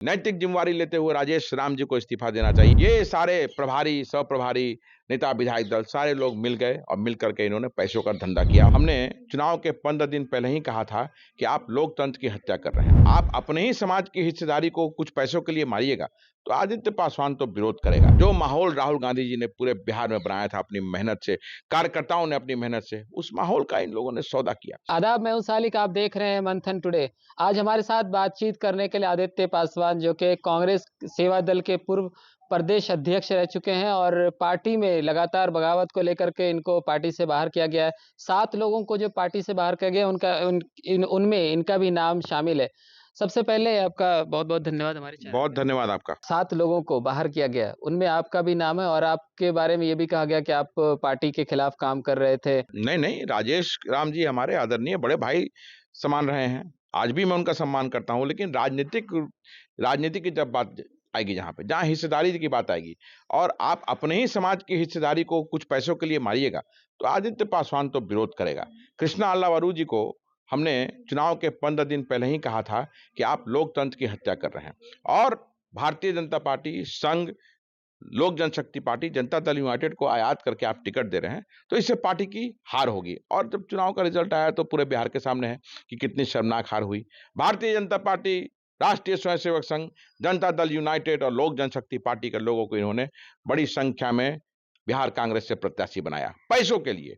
नैतिक जिम्मेवारी लेते हुए राजेश राम जी को इस्तीफा देना चाहिए। ये सारे प्रभारी, सह प्रभारी, नेता, विधायक दल सारे लोग मिल गए और मिल करके इन्होंने पैसों का धंधा किया। हमने चुनाव के 15 दिन पहले ही कहा था कि आप लोकतंत्र की हत्या कर रहे हैं। आप अपने ही समाज की हिस्सेदारी को कुछ पैसों के लिए मारिएगा तो आदित्य पासवान तो विरोध करेगा। जो माहौल राहुल गांधी जी ने पूरे बिहार में बनाया था अपनी मेहनत से, कार्यकर्ताओं ने अपनी मेहनत से, उस माहौल का इन लोगों ने सौदा किया। आदाब, मैं हूं सालिक। आप देख रहे हैं मंथन टुडे। आज हमारे साथ बातचीत करने के लिए आदित्य पासवान, जो कि कांग्रेस सेवा दल के पूर्व प्रदेश अध्यक्ष रह चुके हैं और पार्टी में लगातार बगावत को लेकर के इनको पार्टी से बाहर किया गया है। 7 लोगों को जो पार्टी से बाहर किया गया उनमें इनका भी नाम शामिल है। सबसे पहले आपका बहुत बहुत धन्यवाद हमारे चैनल। बहुत धन्यवाद आपका। 7 लोगों को बाहर किया गया, उनमें आपका भी नाम है और आपके बारे में ये भी कहा गया कि आप पार्टी के खिलाफ काम कर रहे थे। नहीं नहीं, राजेश राम जी हमारे आदरणीय बड़े भाई समान रहे हैं। आज भी मैं उनका सम्मान करता हूं, लेकिन राजनीति की जब बात आएगी, जहां हिस्सेदारी की बात आएगी और आप अपने ही समाज की हिस्सेदारी को कुछ पैसों के लिए मारिएगा तो आदित्य पासवान तो विरोध करेगा। कृष्णा अल्लावरू जी को हमने चुनाव के 15 दिन पहले ही कहा था कि आप लोकतंत्र की हत्या कर रहे हैं और भारतीय जनता पार्टी, संघ, लोक जनशक्ति पार्टी, जनता दल यूनाइटेड को आयात करके आप टिकट दे रहे हैं तो इससे पार्टी की हार होगी। और जब चुनाव का रिजल्ट आया तो पूरे बिहार के सामने है कि कितनी शर्मनाक हार हुई। भारतीय जनता पार्टी, राष्ट्रीय स्वयंसेवक संघ, जनता दल यूनाइटेड और लोक जनशक्ति पार्टी के लोगों को इन्होंने बड़ी संख्या में बिहार कांग्रेस से प्रत्याशी बनाया पैसों के लिए।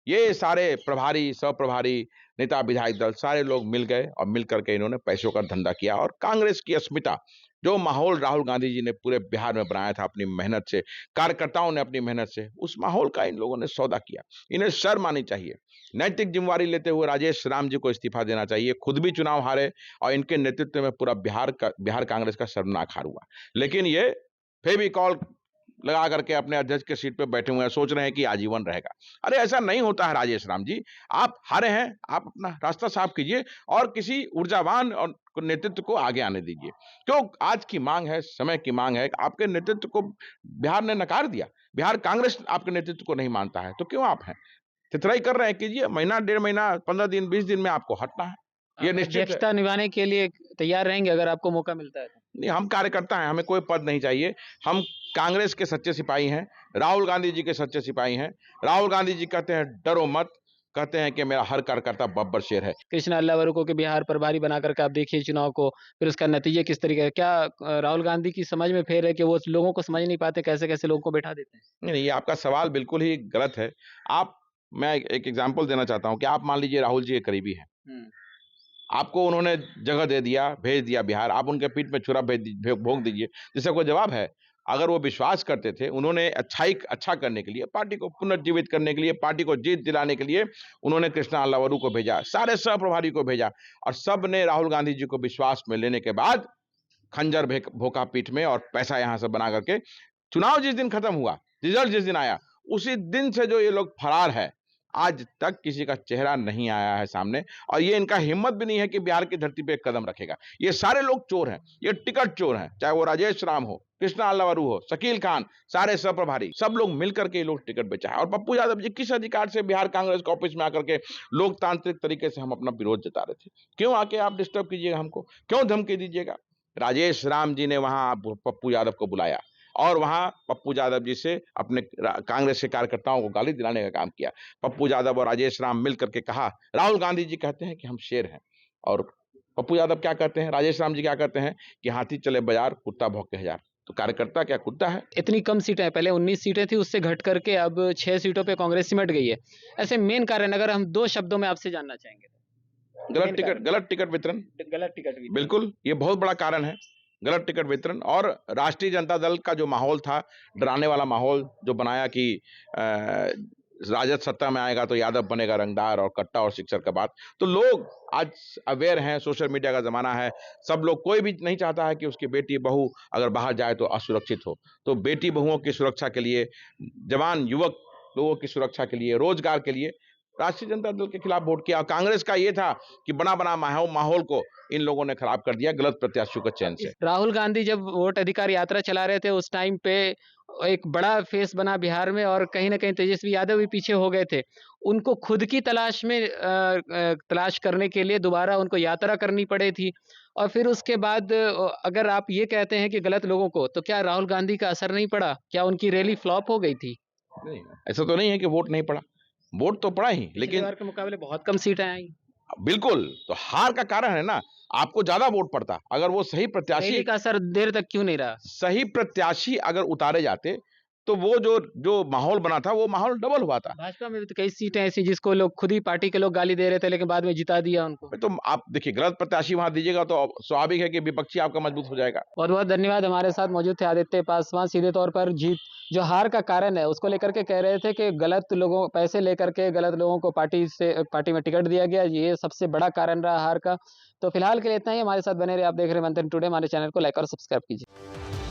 ये सारे प्रभारी, सह प्रभारी, नेता, विधायक दल सारे लोग मिल गए और मिल करके इन्होंने पैसों का धंधा किया और कांग्रेस की अस्मिता, जो माहौल राहुल गांधी जी ने पूरे बिहार में बनाया था अपनी मेहनत से, कार्यकर्ताओं ने अपनी मेहनत से, उस माहौल का इन लोगों ने सौदा किया। इन्हें शर्म आनी चाहिए। नैतिक जिम्मेवारी लेते हुए राजेश राम जी को इस्तीफा देना चाहिए। खुद भी चुनाव हारे और इनके नेतृत्व में पूरा बिहार कांग्रेस का शर्मनाक हार हुआ। लेकिन ये फेविकॉल लगा करके अपने अध्यक्ष के सीट पे बैठे हुए हैं, सोच रहे हैं कि आजीवन रहेगा। अरे ऐसा नहीं होता है राजेश राम जी। आप हारे हैं, आप अपना रास्ता साफ कीजिए और किसी ऊर्जावान और नेतृत्व को आगे आने दीजिए। क्यों? आज की मांग है, समय की मांग है। आपके नेतृत्व को बिहार ने नकार दिया। बिहार कांग्रेस आपके नेतृत्व को नहीं मानता है, तो क्यों आप हैं? तितराई कर रहे हैं, कीजिए। महीना, 1.5 महीना, 15 दिन, 20 दिन में आपको हटना है। ये निश्चित है। अध्यक्षता निभाने के लिए तैयार रहेंगे अगर आपको मौका मिलता है तो? नहीं, हम कार्यकर्ता हैं, हमें कोई पद नहीं चाहिए। हम कांग्रेस के सच्चे सिपाही हैं, राहुल गांधी जी के सच्चे सिपाही हैं। राहुल गांधी जी कहते हैं डरो मत, कहते हैं कि मेरा हर कार्यकर्ता बब्बर शेर है। कृष्णा अल्लावरू को के बिहार प्रभारी बना करके आप देखिए चुनाव को, फिर उसका नतीजे किस तरीके का क्या राहुल गांधी की समझ में फेर है कि वो लोगों को समझ नहीं पाते, कैसे-कैसे लोगों को बैठा देते हैं? नहीं, नहीं, ये आपका सवाल बिल्कुल ही गलत है। आप मैं एक एग्ज़ाम्पल देना चाहता हूँ कि आप मान लीजिए राहुल जी के करीबी हैं। हुँ। आपको उन्होंने जगह दे दिया, भेज दिया बिहार, आप उनके पीठ में छुरा भोंक दीजिए, जिसका कोई जवाब है? अगर वो विश्वास करते थे, उन्होंने अच्छा करने के लिए, पार्टी को पुनर्जीवित करने के लिए, पार्टी को जीत दिलाने के लिए उन्होंने कृष्णा अल्लावरू को भेजा, सारे सह-प्रभारी को भेजा और सब ने राहुल गांधी जी को विश्वास में लेने के बाद खंजर भोंका पीठ में और पैसा यहाँ से बना करके चुनाव जिस दिन खत्म हुआ, रिजल्ट जिस दिन आया, उसी दिन से जो ये लोग फरार है। आज तक किसी का चेहरा नहीं आया है सामने और ये इनका हिम्मत भी नहीं है कि बिहार की धरती पे एक कदम रखेगा। ये सारे लोग चोर हैं, ये टिकट चोर हैं, चाहे वो राजेश राम हो, कृष्णा अल्लावरू हो, शकील खान, सारे सह-प्रभारी, सब लोग मिलकर के ये लोग टिकट बेचा है। और पप्पू यादव जी किस अधिकार से बिहार कांग्रेस के ऑफिस में आकर के लोकतांत्रिक तरीके से हम अपना विरोध जता रहे थे? क्यों आके आप डिस्टर्ब कीजिएगा हमको? क्यों धमकी दीजिएगा? राजेश राम जी ने वहां पप्पू यादव को बुलाया और वहां पप्पू यादव जी से अपने कांग्रेस के कार्यकर्ताओं को गाली दिलाने का काम किया। पप्पू यादव और राजेश राम मिल करके कहा, राहुल गांधी जी कहते हैं कि हम शेर हैं और पप्पू यादव क्या कहते हैं, राजेश राम जी क्या कहते हैं कि हाथी चले बाजार, कुत्ता भौंके हजार। तो कार्यकर्ता क्या कुत्ता है? इतनी कम सीटें, पहले 19 सीटें थी, उससे घट करके अब 6 सीटों पे कांग्रेस सिमट गई है। ऐसे मेन कारण अगर हम 2 शब्दों में आपसे जानना चाहेंगे तो? गलत टिकट वितरण। गलत टिकट वितरण। बिल्कुल, ये बहुत बड़ा कारण है, गलत टिकट वितरण। और राष्ट्रीय जनता दल का जो माहौल था, डराने वाला माहौल जो बनाया कि राजद सत्ता में आएगा तो यादव बनेगा रंगदार और कट्टा और सिक्सर का बात। तो लोग आज अवेयर हैं, सोशल मीडिया का ज़माना है, सब लोग, कोई भी नहीं चाहता है कि उसकी बेटी बहू अगर बाहर जाए तो असुरक्षित हो। तो बेटी बहुओं की सुरक्षा के लिए, जवान युवक लोगों की सुरक्षा के लिए, रोजगार के लिए राष्ट्रीय जनता दल के खिलाफ वोट किया। कांग्रेस का ये था कि बना माहौल को इन लोगों ने खराब कर दिया गलत प्रत्याशियों के चयन से। राहुल गांधी जब वोट अधिकार यात्रा चला रहे थे उस टाइम पे एक बड़ा फेस बना बिहार में और कहीं न कहीं तेजस्वी यादव भी पीछे हो गए थे। उनको खुद की तलाश में तलाश करने के लिए दोबारा उनको यात्रा करनी पड़ी थी और फिर उसके बाद अगर आप ये कहते हैं कि गलत लोगों को, तो क्या राहुल गांधी का असर नहीं पड़ा? क्या उनकी रैली फ्लॉप हो गई थी? नहीं, ऐसा तो नहीं है कि वोट नहीं पड़ा, वोट तो पड़ा ही, पिछली लेकिन बार के मुकाबले बहुत कम सीटें आई। बिल्कुल, तो हार का कारण है ना, आपको ज़्यादा वोट पड़ता। अगर वो रैली का असर देर तक क्यों नहीं रहा? सही प्रत्याशी अगर उतारे जाते, तो वो जो जो माहौल बना था, वो माहौल डबल हुआ था। भाजपा में भी तो कई सीटें ऐसी जिसको लोग खुद ही पार्टी के लोग गाली दे रहे थे, लेकिन बाद में जिता दिया उनको। तो आप देखिए गलत प्रत्याशी वहाँ दीजिएगा तो स्वाभाविक है कि विपक्षी आपका मजबूत हो जाएगा। बहुत-बहुत धन्यवाद। हमारे साथ मौजूद थे आदित्य पासवान। सीधे तौर पर जीत जो हार का कारण है, उसको लेकर के कह रहे थे कि गलत लोगों पैसे लेकर के गलत लोगों को पार्टी में टिकट दिया गया। ये सबसे बड़ा कारण रहा हार का। तो फिलहाल के लिए इतना ही। हमारे साथ बने रहिए। आप देख रहे हैं मंथन टुडे। हमारे चैनल को लाइक और सब्सक्राइब कीजिए।